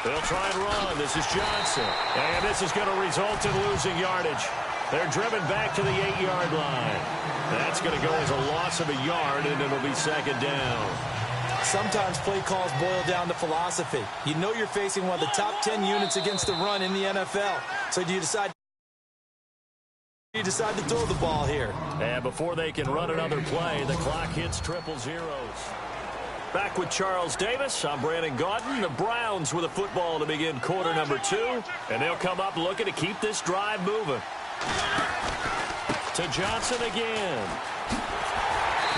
They'll try and run. This is Johnson. And this is going to result in losing yardage. They're driven back to the 8-yard line. That's going to go as a loss of a yard, and it'll be second down. Sometimes play calls boil down to philosophy. You know you're facing one of the top 10 units against the run in the NFL. So do you decide to throw the ball here? And before they can run another play, the clock hits triple zeros. Back with Charles Davis, I'm Brandon Gaudin. The Browns with a football to begin quarter number 2. And they'll come up looking to keep this drive moving. To Johnson again.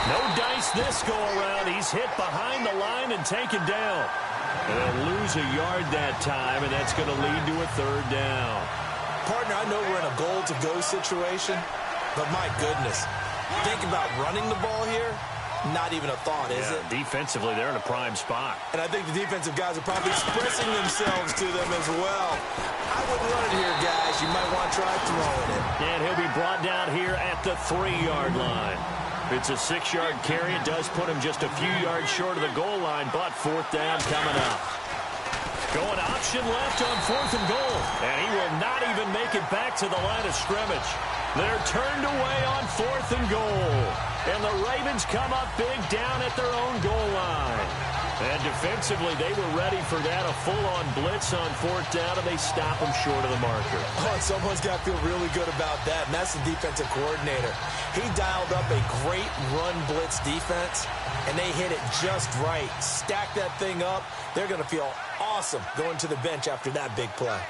No dice this go-around. He's hit behind the line and taken down. And they'll lose a yard that time, and that's going to lead to a third down. Partner, I know we're in a goal-to-go situation, but my goodness, think about running the ball here. Not even a thought, is it? Defensively, they're in a prime spot. And I think the defensive guys are probably expressing themselves to them as well. I wouldn't run it here, guys. You might want to try throwing it. And he'll be brought down here at the 3-yard line. It's a 6-yard carry. It does put him just a few yards short of the goal line, but fourth down coming up. Going option left on 4th and goal. And he will not even make it back to the line of scrimmage. They're turned away on 4th and goal. And the Ravens come up big down at their own goal line. And defensively, they were ready for that, a full-on blitz on 4th down, and they stop them short of the marker. Oh, and someone's got to feel really good about that, and that's the defensive coordinator. He dialed up a great run blitz defense, and they hit it just right. Stack that thing up. They're going to feel awesome going to the bench after that big play.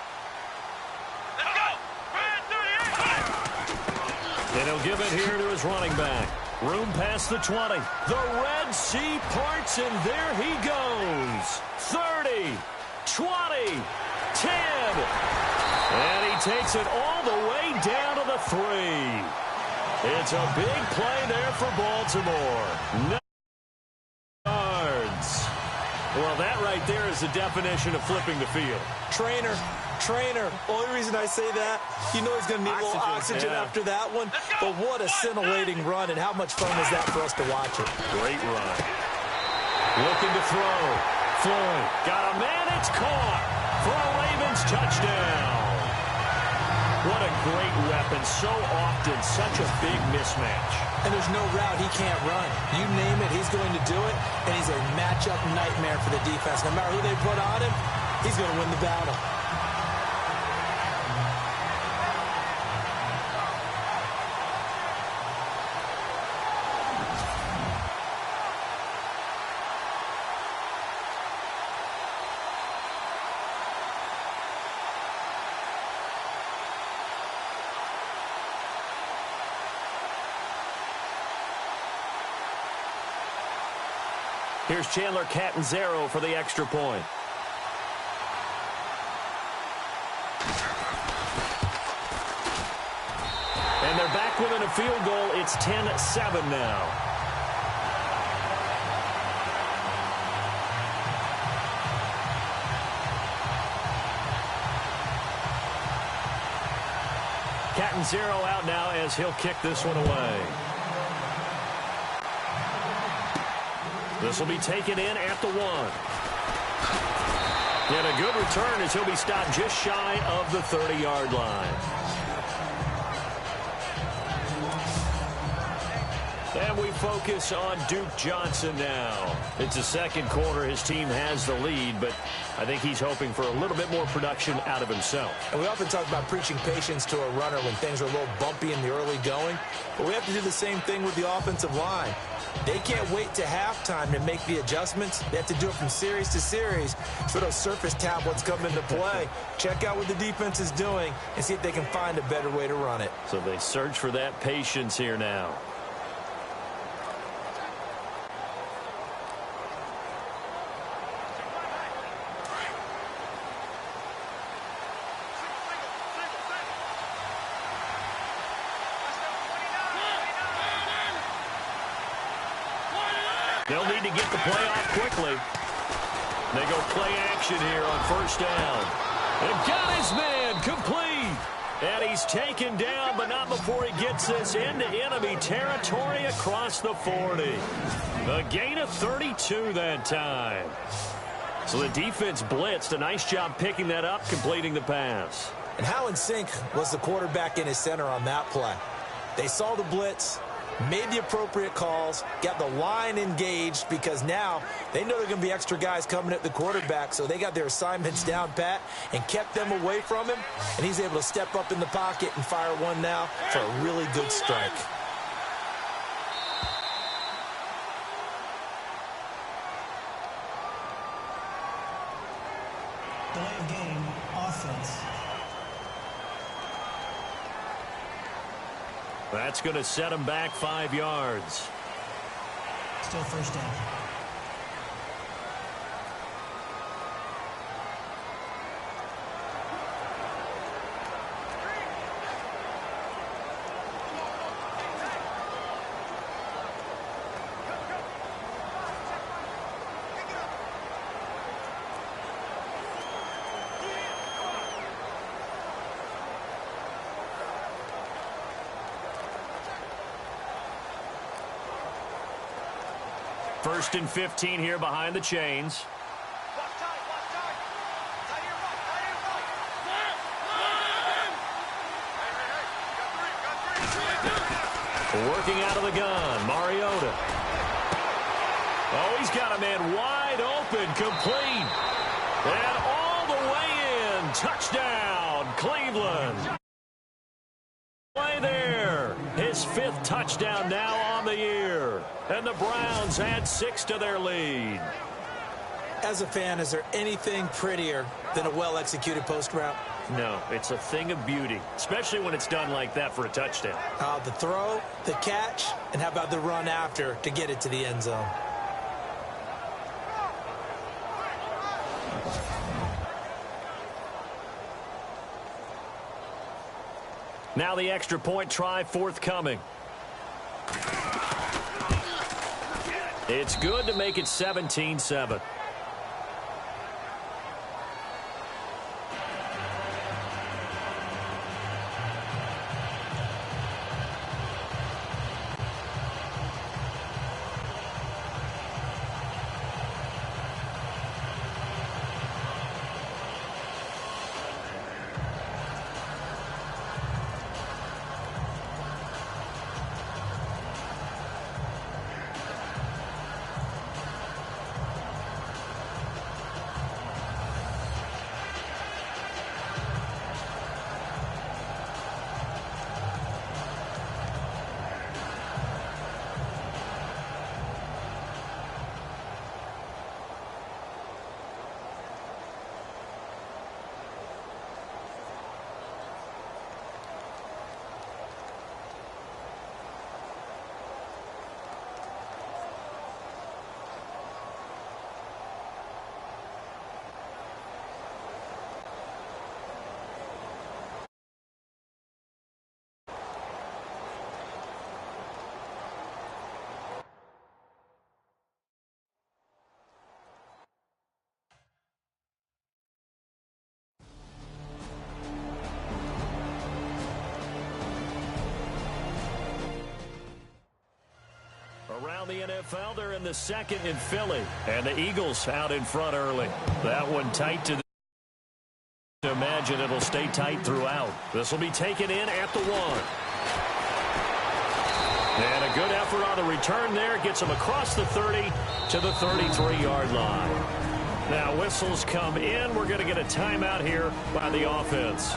And he'll give it here to his running back. Room past the 20. The Red Sea parts, and there he goes. 30, 20, 10. And he takes it all the way down to the 3. It's a big play there for Baltimore. Yards. Well, that right there is the definition of flipping the field. Trainer. Only reason I say that, you know he's going to need a little oxygen after that one. But what a scintillating run, and how much fun was that for us to watch it. Great run. Looking to throw. Floyd got a man. It's caught for a Ravens touchdown. What a great weapon. So often, such a big mismatch. And there's no route he can't run. You name it, he's going to do it. And he's a matchup nightmare for the defense. No matter who they put on him, he's going to win the battle. Here's Chandler Catanzaro for the extra point. And they're back within a field goal. It's 10-7 now. Catanzaro out now as he'll kick this one away. This will be taken in at the 1. And a good return as he'll be stopped just shy of the 30-yard line. And we focus on Duke Johnson now. It's the second quarter. His team has the lead, but I think he's hoping for a little bit more production out of himself. And we often talk about preaching patience to a runner when things are a little bumpy in the early going, but we have to do the same thing with the offensive line. They can't wait to halftime to make the adjustments. They have to do it from series to series so those surface tablets come into play. Check out what the defense is doing and see if they can find a better way to run it. So they search for that patience here now. They'll need to get the play off quickly. They go play action here on first down. And got his man complete. And he's taken down, but not before he gets this into enemy territory across the 40. A gain of 32 that time. So the defense blitzed. A nice job picking that up, completing the pass. And how in sync was the quarterback and his center on that play? They saw the blitz, made the appropriate calls, got the line engaged because now they know there are going to be extra guys coming at the quarterback, so they got their assignments down pat and kept them away from him, and he's able to step up in the pocket and fire one now for a really good strike. Delay of game, offense. That's going to set him back 5 yards. Still first down. First and 15 here behind the chains. Working out of the gun, Mariota. Oh, he's got a man wide open, complete. And all the way in. Touchdown, Cleveland. Play there. His 5th touchdown now on the year. And the Browns add 6 to their lead. As a fan, is there anything prettier than a well-executed post route? No, it's a thing of beauty, especially when it's done like that for a touchdown. The throw, the catch, and how about the run after to get it to the end zone? Now the extra point try forthcoming. It's good to make it 17-7. Around the NFL, they're in the second in Philly. And the Eagles out in front early. That one tight to the imagine it'll stay tight throughout. This will be taken in at the 1. And a good effort on the return there. Gets him across the 30 to the 33-yard line. Now whistles come in. We're going to get a timeout here by the offense.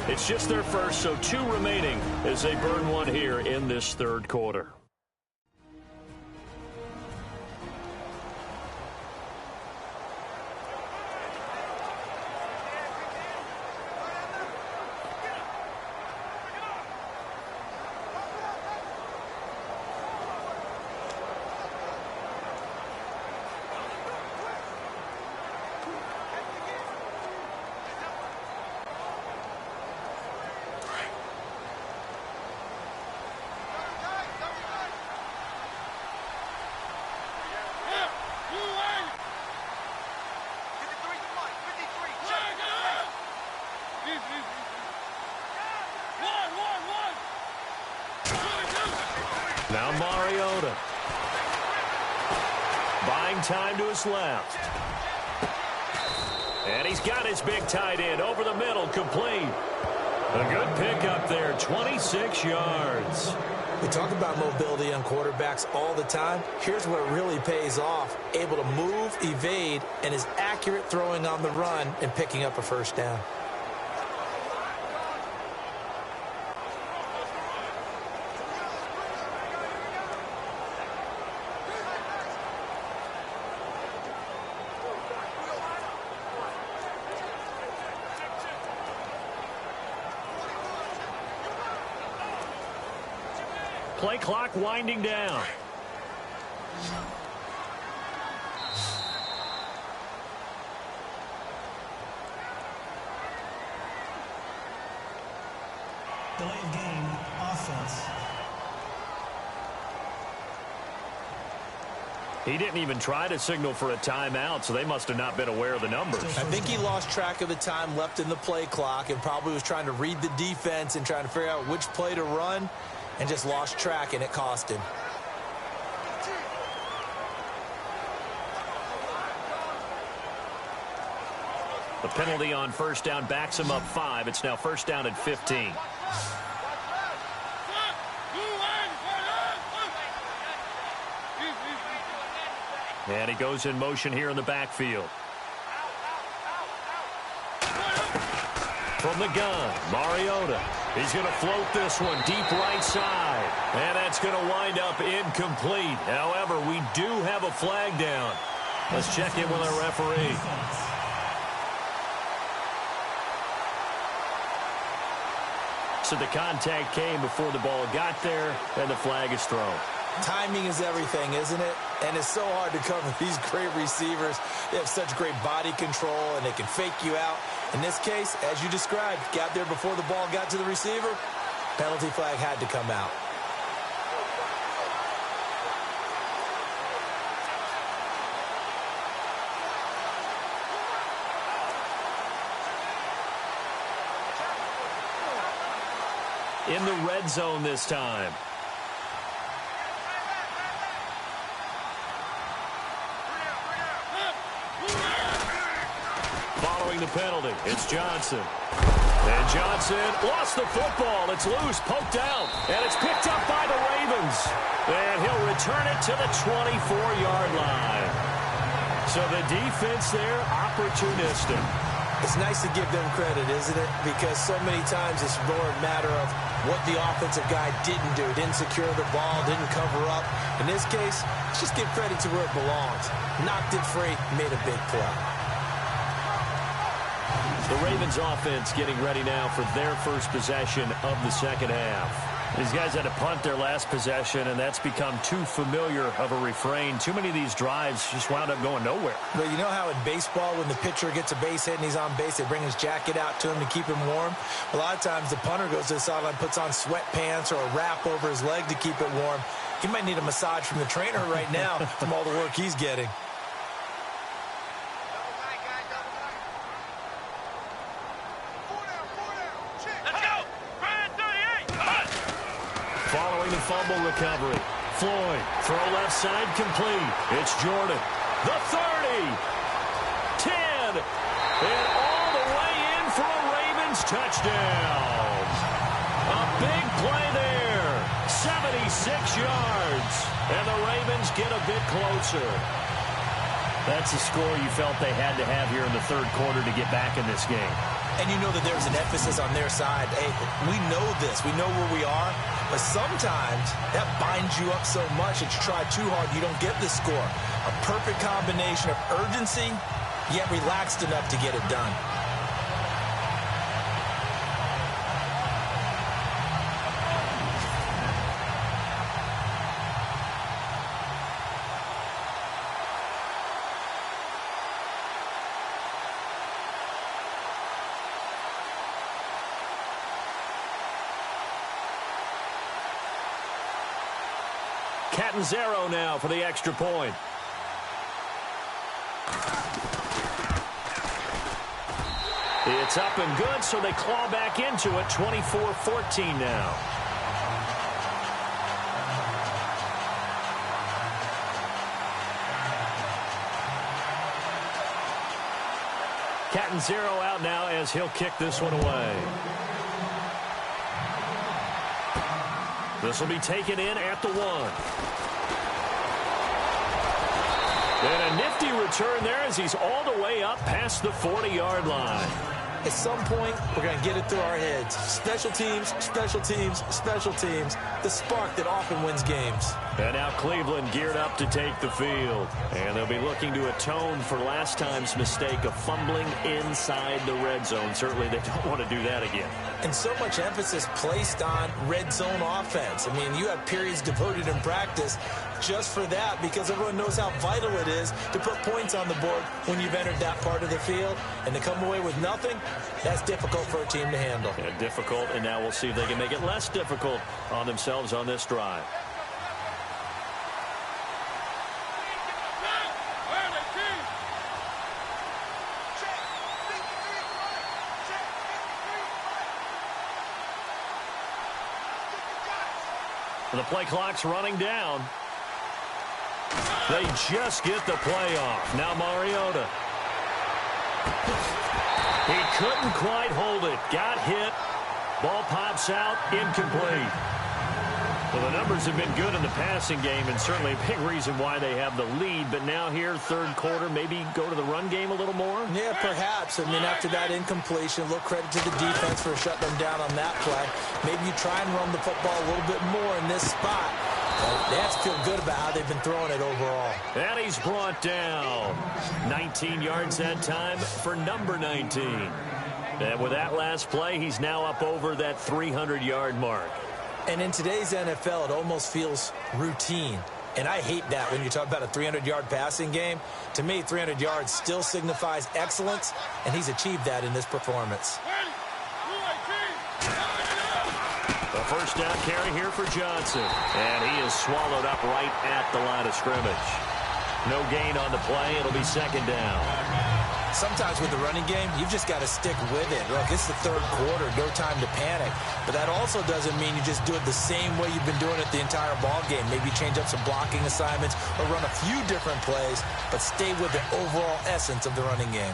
It's just their first, so 2 remaining as they burn one here in this third quarter. Now Mariota. Buying time to his left. And he's got his big tight end over the middle, complete. A good pickup there, 26 yards. We talk about mobility on quarterbacks all the time. Here's what really pays off. Able to move, evade, and is accurate throwing on the run and picking up a first down. Play clock winding down. Delay of game, offense. He didn't even try to signal for a timeout, so they must have not been aware of the numbers. I think he lost track of the time left in the play clock and probably was trying to read the defense and trying to figure out which play to run and just lost track, and it cost him. The penalty on first down backs him up 5. It's now first down at 15. And he goes in motion here in the backfield. From the gun, Mariota. He's going to float this one deep right side. And that's going to wind up incomplete. However, we do have a flag down. Let's check in with our referee. So the contact came before the ball got there, and the flag is thrown. Timing is everything, isn't it? And it's so hard to cover these great receivers. They have such great body control, and they can fake you out. In this case, as you described, got there before the ball got to the receiver. Penalty flag had to come out. In the red zone this time. Following the penalty, it's Johnson. And Johnson lost the football. It's loose, poked out, and it's picked up by the Ravens. And he'll return it to the 24-yard line. So the defense there, opportunistic. It's nice to give them credit, isn't it? Because so many times it's more a matter of what the offensive guy didn't do. Didn't secure the ball, didn't cover up. In this case, let's just give credit to where it belongs. Knocked it free, made a big play. The Ravens offense getting ready now for their first possession of the second half. These guys had to punt their last possession, and that's become too familiar of a refrain. Too many of these drives just wound up going nowhere. Well, you know how in baseball, when the pitcher gets a base hit and he's on base, they bring his jacket out to him to keep him warm? A lot of times the punter goes to the sideline, puts on sweatpants or a wrap over his leg to keep it warm. He might need a massage from the trainer right now from all the work he's getting. Following the fumble recovery, Floyd, throw left side complete. It's Jordan, the 30, 10, and all the way in for a Ravens touchdown. A big play there, 76 yards, and the Ravens get a bit closer. That's the score you felt they had to have here in the third quarter to get back in this game. And you know that there's an emphasis on their side. Hey, we know this. We know where we are. But sometimes that binds you up so much that you try too hard, you don't get the score. A perfect combination of urgency, yet relaxed enough to get it done. Catanzaro now for the extra point. It's up and good, so they claw back into it, 24-14 now. Cat and zero out now as he'll kick this one away. This will be taken in at the 1. And a nifty return there as he's all the way up past the 40-yard line. At some point, we're going to get it through our heads. Special teams, special teams, special teams. The spark that often wins games. And now Cleveland geared up to take the field. And they'll be looking to atone for last time's mistake of fumbling inside the red zone. Certainly they don't want to do that again. And so much emphasis placed on red zone offense. I mean, you have periods devoted in practice just for that because everyone knows how vital it is to put points on the board when you've entered that part of the field. And to come away with nothing, that's difficult for a team to handle. Yeah, difficult, and now we'll see if they can make it less difficult on themselves on this drive. The play clock's running down. They just get the play off. Now Mariota. He couldn't quite hold it. Got hit. Ball pops out. Incomplete. Well, the numbers have been good in the passing game, and certainly a big reason why they have the lead. But now here, third quarter, maybe go to the run game a little more? Yeah, perhaps. I mean, after that incompletion, a little credit to the defense for shutting them down on that play. Maybe you try and run the football a little bit more in this spot. But they have to feel good about how they've been throwing it overall. And he's brought down. 19 yards that time for number 19. And with that last play, he's now up over that 300-yard mark. And in today's NFL, it almost feels routine. And I hate that when you talk about a 300-yard passing game. To me, 300 yards still signifies excellence, and he's achieved that in this performance. The first down carry here for Johnson. And he is swallowed up right at the line of scrimmage. No gain on the play. It'll be second down. Sometimes with the running game, you've just got to stick with it. Look, it's the third quarter, no time to panic. But that also doesn't mean you just do it the same way you've been doing it the entire ball game. Maybe change up some blocking assignments or run a few different plays, but stay with the overall essence of the running game.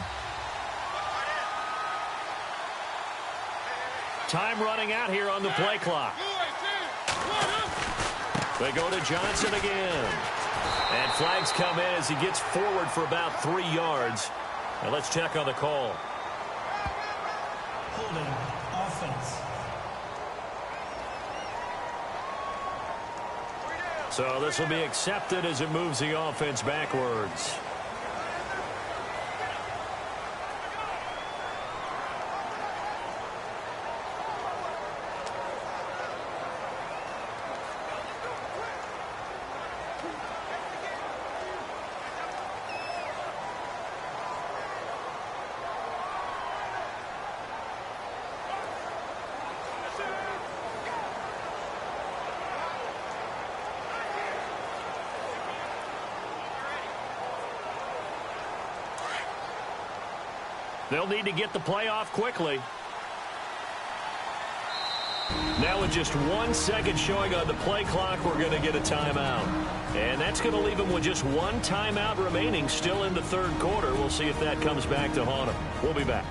Time running out here on the play clock. They go to Johnson again. And flags come in as he gets forward for about 3 yards. Now let's check on the call. Holding offense. So this will be accepted as it moves the offense backwards. They'll need to get the play off quickly. Now with just 1 second showing on the play clock, we're going to get a timeout. And that's going to leave them with just 1 timeout remaining still in the third quarter. We'll see if that comes back to haunt them. We'll be back.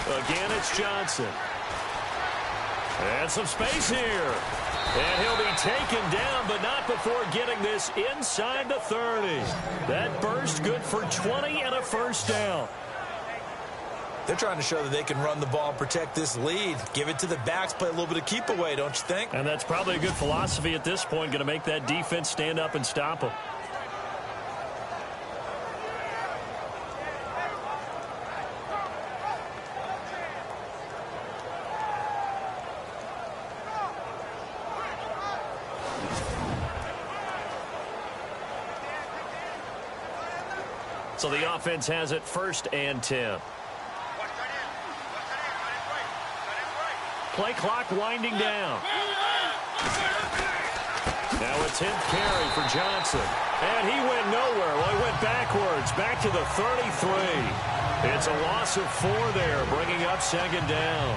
Again, it's Johnson. And some space here. And he'll be taken down, but not before getting this inside the 30. That burst good for 20 and a first down. They're trying to show that they can run the ball and protect this lead. Give it to the backs, play a little bit of keep away, don't you think? And that's probably a good philosophy at this point, going to make that defense stand up and stop them. So the offense has it 1st and 10. Play clock winding down. Now with 10th carry for Johnson. And he went nowhere. Well, he went backwards, back to the 33. It's a loss of 4 there, bringing up 2nd down.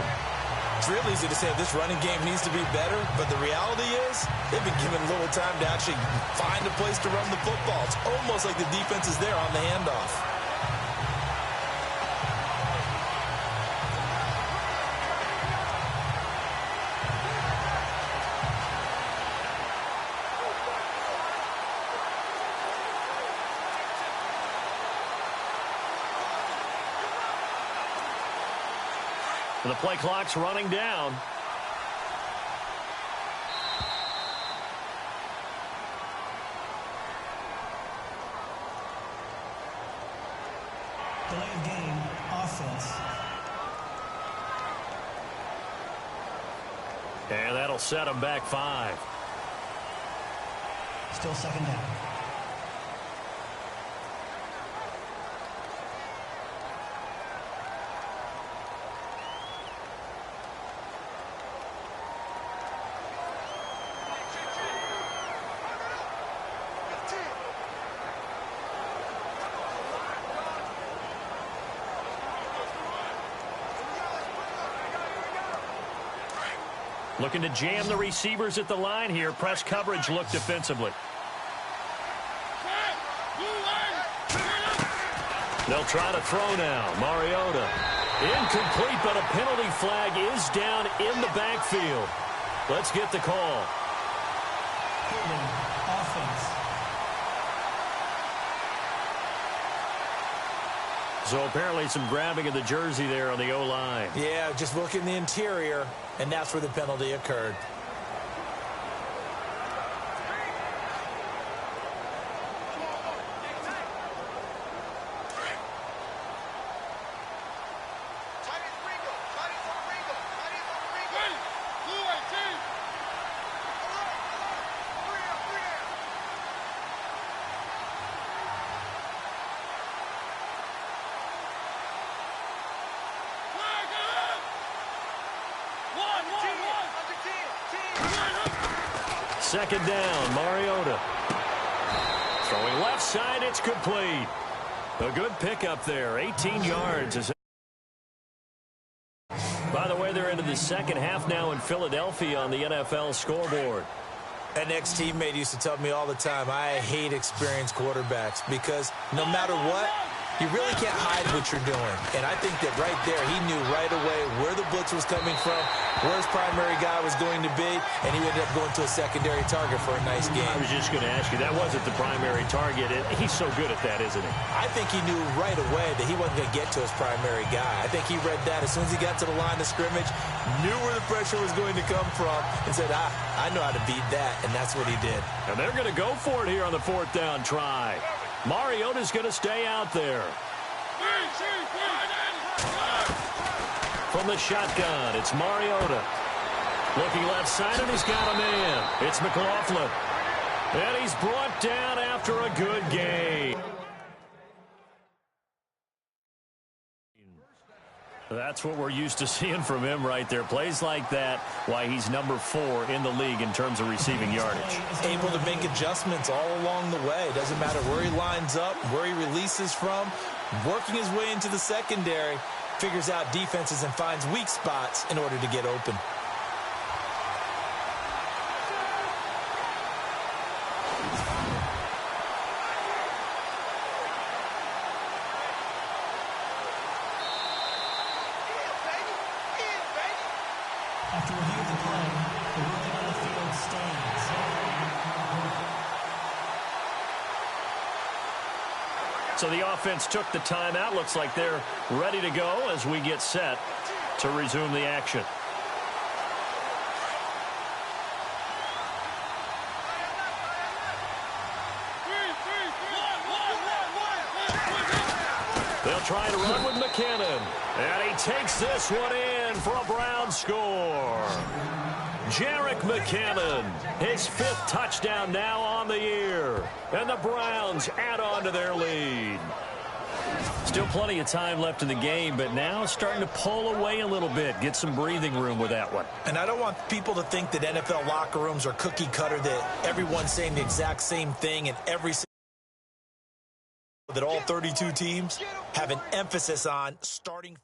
It's real easy to say this running game needs to be better, but the reality is they've been given little time to actually find a place to run the football. It's almost like the defense is there on the handoff. The play clock's running down. Delay of game, offense. And that'll set him back 5. Still 2nd down. Looking to jam the receivers at the line here. Press coverage look defensively. They'll try to throw now. Mariota. Incomplete, but a penalty flag is down in the backfield. Let's get the call. Holding, offense. So apparently some grabbing of the jersey there on the O-line. Yeah, just look in the interior, and that's where the penalty occurred. Second down, Mariota. Throwing left side, it's complete. A good pickup there, 18 yards. By the way, they're into the second half now in Philadelphia on the NFL scoreboard. An ex-teammate used to tell me all the time, I hate experienced quarterbacks because no matter what, you really can't hide what you're doing. And I think that right there, he knew right away where the blitz was coming from, where his primary guy was going to be, and he ended up going to a secondary target for a nice game. I was just going to ask you, that wasn't the primary target. He's so good at that, isn't he? I think he knew right away that he wasn't going to get to his primary guy. I think he read that as soon as he got to the line of scrimmage, knew where the pressure was going to come from, and said, I know how to beat that, and that's what he did. And they're going to go for it here on the 4th down try. Mariota's going to stay out there. From the shotgun, it's Mariota. Looking left side, and he's got a man. It's McLaughlin. And he's brought down after a good game. That's what we're used to seeing from him right there. Plays like that, why he's number 4 in the league in terms of receiving yardage. Able to make adjustments all along the way. Doesn't matter where he lines up, where he releases from. Working his way into the secondary, figures out defenses and finds weak spots in order to get open. After review of the play, the ruling on the field stands. So the offense took the timeout. Looks like they're ready to go as we get set to resume the action. They'll try to run with McKinnon. And he takes this one in for a Brown score. Jerick McKinnon, his 5th touchdown now on the year. And the Browns add on to their lead. Still plenty of time left in the game, but now starting to pull away a little bit. Get some breathing room with that one. And I don't want people to think that NFL locker rooms are cookie cutter, that everyone's saying the exact same thing and that all 32 teams have an emphasis on starting.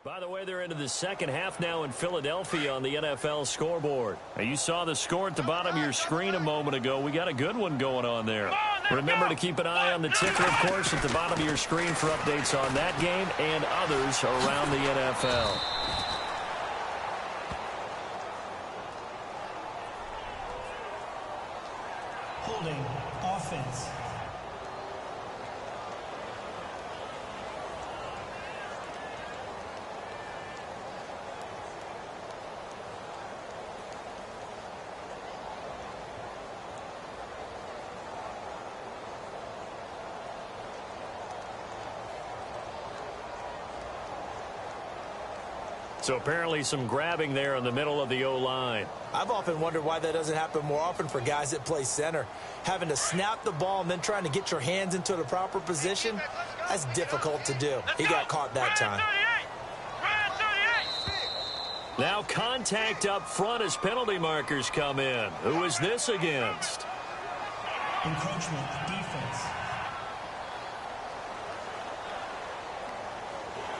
By the way, they're into the second half now in Philadelphia on the NFL scoreboard. Now, you saw the score at the bottom of your screen a moment ago. We got a good one going on there. Remember to keep an eye on the ticker, of course, at the bottom of your screen for updates on that game and others around the NFL. Holding offense. So apparently some grabbing there in the middle of the O-line. I've often wondered why that doesn't happen more often for guys that play center. Having to snap the ball and then trying to get your hands into the proper position, that's difficult to do. He got caught that time. Now contact up front as penalty markers come in. Who is this against? Encroachment defense.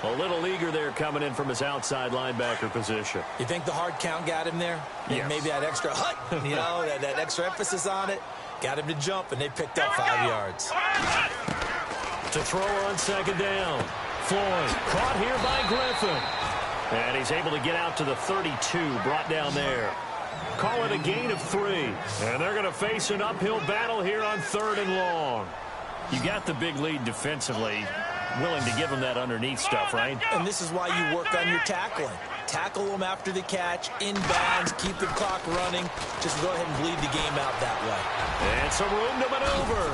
A little eager there coming in from his outside linebacker position. You think the hard count got him there? Yes. Maybe that extra hut, that extra emphasis on it, got him to jump, and they picked up 5 yards. To throw on second down. Floyd caught here by Griffin. And he's able to get out to the 32, brought down there. Call it a gain of 3. And they're going to face an uphill battle here on 3rd and long. You got the big lead defensively. Willing to give them that underneath stuff, right? And this is why you work on your tackling. Tackle them after the catch, inbounds, keep the clock running. Just go ahead and bleed the game out that way. And some room to maneuver.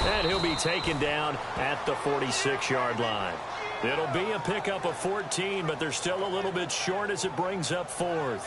And he'll be taken down at the 46-yard line. It'll be a pickup of 14, but they're still a little bit short as it brings up 4th.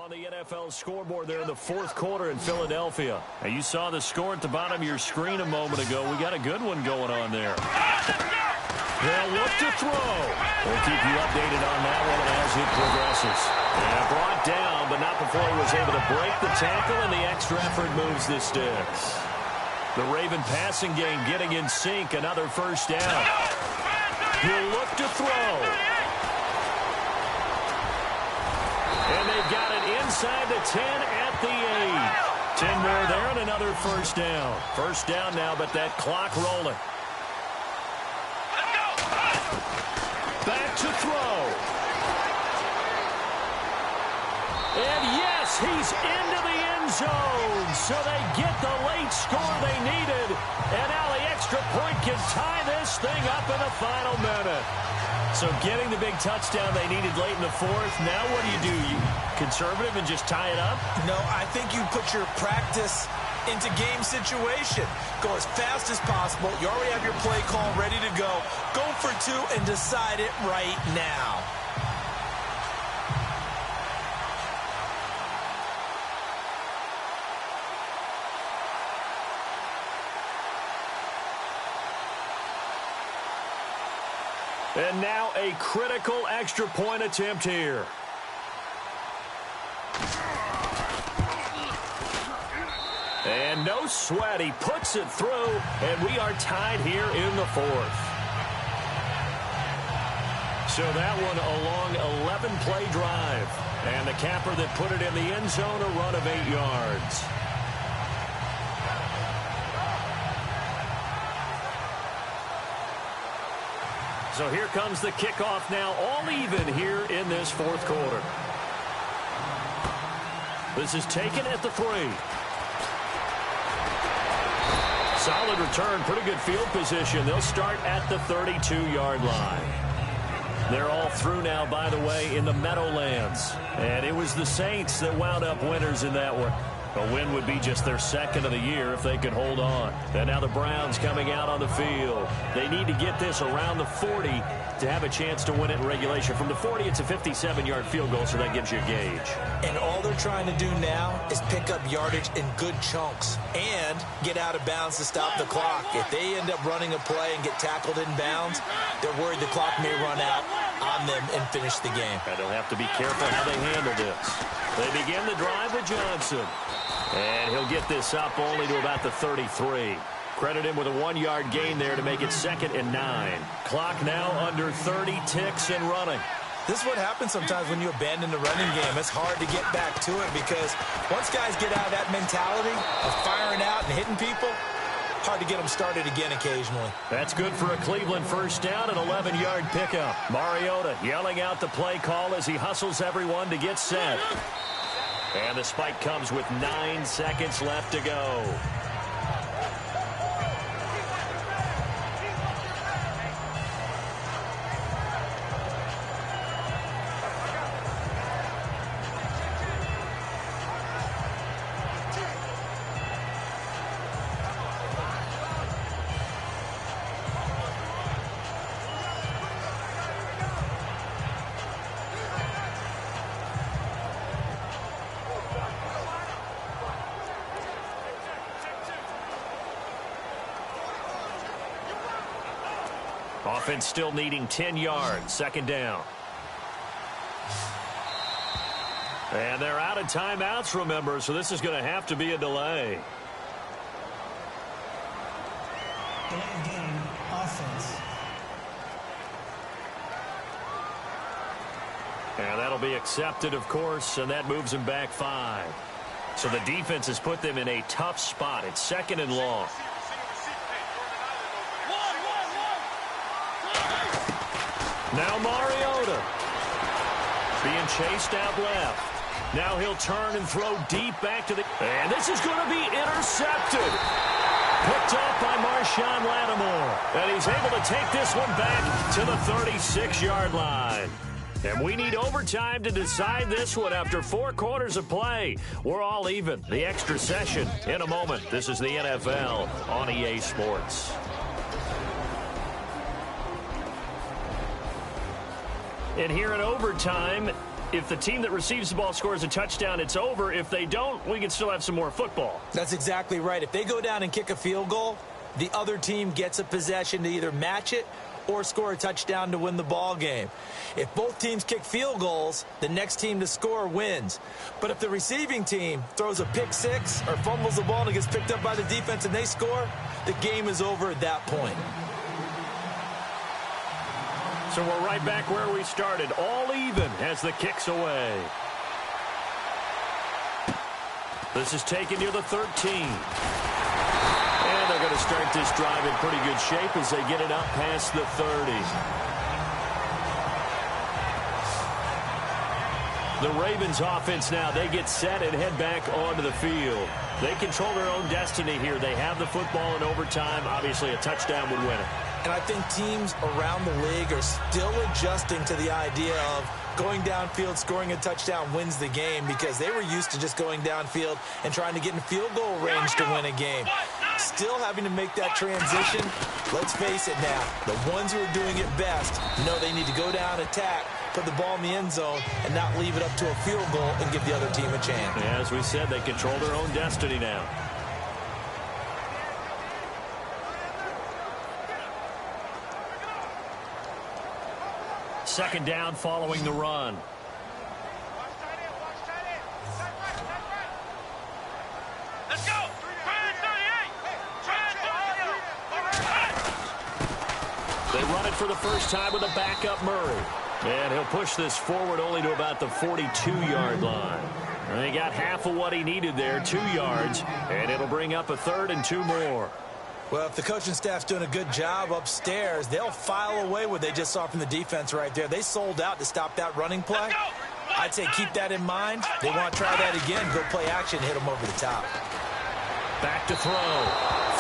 The NFL scoreboard there in the 4th quarter in Philadelphia. Now, you saw the score at the bottom of your screen a moment ago. We got a good one going on there. They'll look to throw. We'll keep you updated on that one as it progresses. And brought down, but not before he was able to break the tackle, and the extra effort moves the sticks. The Raven passing game getting in sync. Another first down. He'll look to throw. And they've got it inside the 10 at the 8. 10 more there and another first down. First down now, but that clock rolling. Back to throw. And yes, he's into the end zone. So they get the late score they needed. And now the extra point can tie this thing up in the final minute. So getting the big touchdown they needed late in the 4th. Now what do? You conservative and just tie it up? No, I think you put your practice into game situation. Go as fast as possible. You already have your play call ready to go. Go for 2 and decide it right now. And now a critical extra point attempt here. And no sweat. He puts it through, and we are tied here in the 4th. So that one a long 11-play drive. And the capper that put it in the end zone, a run of 8 yards. So here comes the kickoff now, all even here in this 4th quarter. This is taken at the 3. Solid return, pretty good field position. They'll start at the 32-yard line. They're all through now, by the way, in the Meadowlands. And it was the Saints that wound up winners in that one. A win would be just their second of the year if they could hold on. And now the Browns coming out on the field. They need to get this around the 40 to have a chance to win it in regulation. From the 40, it's a 57-yard field goal, so that gives you a gauge. And all they're trying to do now is pick up yardage in good chunks and get out of bounds to stop the clock. If they end up running a play and get tackled in bounds, they're worried the clock may run out on them and finish the game. And they'll have to be careful how they handle this. They begin the drive with Johnson. And he'll get this up only to about the 33. Credit him with a 1-yard gain there to make it 2nd and 9. Clock now under 30 ticks and running. This is what happens sometimes when you abandon the running game. It's hard to get back to it because once guys get out of that mentality of firing out and hitting people, hard to get them started again occasionally. That's good for a Cleveland first down, an 11-yard pickup. Mariota yelling out the play call as he hustles everyone to get set. And the spike comes with 9 seconds left to go. Offense still needing 10 yards. 2nd down. And they're out of timeouts, remember, so this is going to have to be a delay. Delay of game, offense. And that'll be accepted, of course, and that moves them back 5. So the defense has put them in a tough spot. It's 2nd and long. Now Mariota being chased out left. Now he'll turn and throw deep back to the... And this is going to be intercepted. Picked up by Marshawn Lattimore. And he's able to take this one back to the 36-yard line. And we need overtime to decide this one after 4 quarters of play. We're all even. The extra session in a moment. This is the NFL on EA Sports. And here in overtime, if the team that receives the ball scores a touchdown, it's over. If they don't, we can still have some more football. That's exactly right. If they go down and kick a field goal, the other team gets a possession to either match it or score a touchdown to win the ball game. If both teams kick field goals, the next team to score wins. But if the receiving team throws a pick six or fumbles the ball and it gets picked up by the defense and they score, the game is over at that point. So we're right back where we started, all even as the kick's away. This is taken near the 13. And they're going to start this drive in pretty good shape as they get it up past the 30. The Ravens offense now, they get set and head back onto the field. They control their own destiny here. They have the football in overtime. Obviously, a touchdown would win it. And I think teams around the league are still adjusting to the idea of going downfield, scoring a touchdown wins the game because they were used to just going downfield and trying to get in field goal range to win a game. Still having to make that transition. Let's face it now, the ones who are doing it best know they need to go down, attack, put the ball in the end zone, and not leave it up to a field goal and give the other team a chance. Yeah, as we said, they control their own destiny now. Second down following the run. Let's go! They run it for the first time with a backup Murray. And he'll push this forward only to about the 42-yard line. And he got half of what he needed there, 2 yards, and it'll bring up a 3rd and 2 more. Well, if the coaching staff's doing a good job upstairs, they'll file away what they just saw from the defense right there. They sold out to stop that running play. I'd say keep that in mind. They want to try that again, go play action, hit them over the top. Back to throw.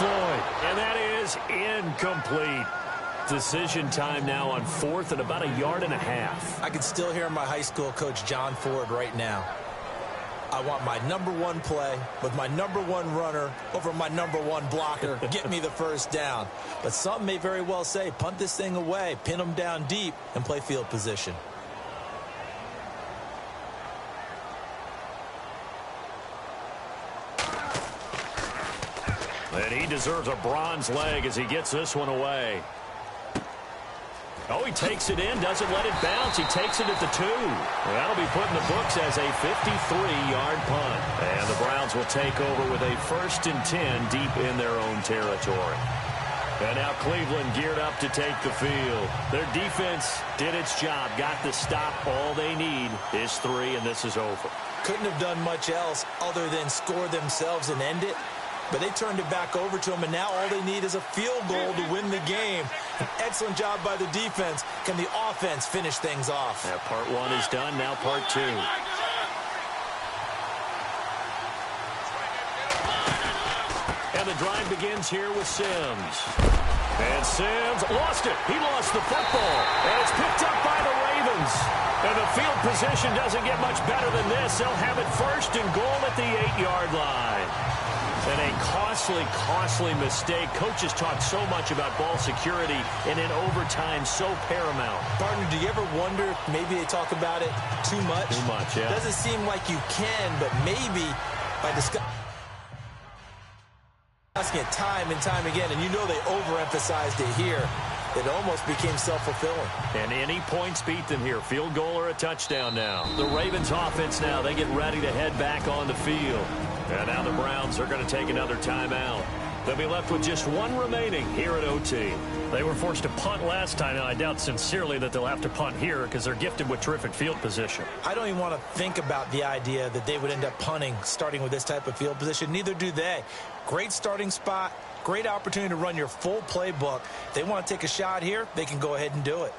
Floyd. And that is incomplete. Decision time now on 4th and about 1.5 yards. I can still hear my high school coach, John Ford, right now. I want my #1 play with my #1 runner over my #1 blocker. Get me the first down. But some may very well say, punt this thing away, pin them down deep, and play field position. And he deserves a bronze leg as he gets this one away. Oh, he takes it in, doesn't let it bounce. He takes it at the 2. Well, that'll be put in the books as a 53-yard punt. And the Browns will take over with a 1st and 10 deep in their own territory. And now Cleveland geared up to take the field. Their defense did its job, got the stop. All they need is 3, and this is over. Couldn't have done much else other than score themselves and end it. But they turned it back over to them, and now all they need is a field goal to win the game. An excellent job by the defense. Can the offense finish things off? Yeah, part 1 is done, now part 2. And the drive begins here with Sims. And Sims lost it. He lost the football. And it's picked up by the Ravens. And the field position doesn't get much better than this. They'll have it 1st and goal at the 8-yard line. And a costly mistake. Coaches talk so much about ball security, and in overtime, so paramount. Partner, do you ever wonder if maybe they talk about it too much? Too much, yeah. Doesn't seem like you can, but maybe by discussing it time and time again, and you know they overemphasized it here, it almost became self-fulfilling. And any points beat them here. Field goal or a touchdown now. The Ravens offense now, they get ready to head back on the field. And now the Browns are going to take another timeout. They'll be left with just 1 remaining here at OT. They were forced to punt last time, and I doubt sincerely that they'll have to punt here because they're gifted with terrific field position. I don't even want to think about the idea that they would end up punting starting with this type of field position. Neither do they. Great starting spot, great opportunity to run your full playbook. If they want to take a shot here, they can go ahead and do it.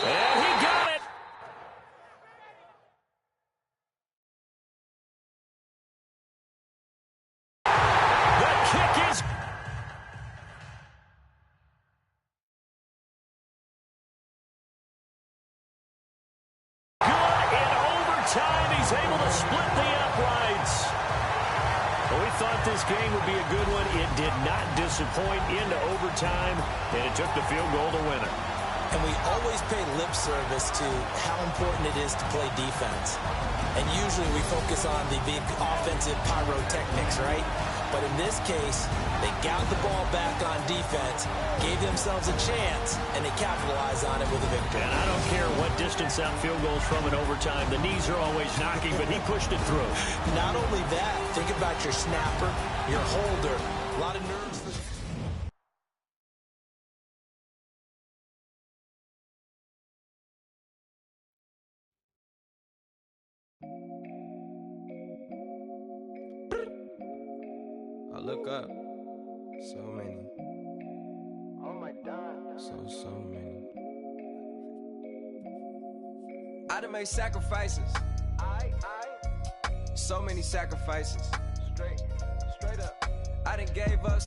And he got it! Time he's able to split the uprights. Well, we thought this game would be a good one. It did not disappoint into overtime, and it took the field goal to win it. And we always pay lip service to how important it is to play defense. And usually we focus on the big offensive pyrotechnics, right? But in this case, they got the ball back on defense, gave themselves a chance, and they capitalized on it with a victory. And I don't care what distance that field goal is from in overtime. The knees are always knocking, but he pushed it through. Not only that, think about your snapper, your holder. A lot of nerves for... I look up, so many. Oh my God. So many. I done made sacrifices. So many sacrifices. Straight up. I done gave us.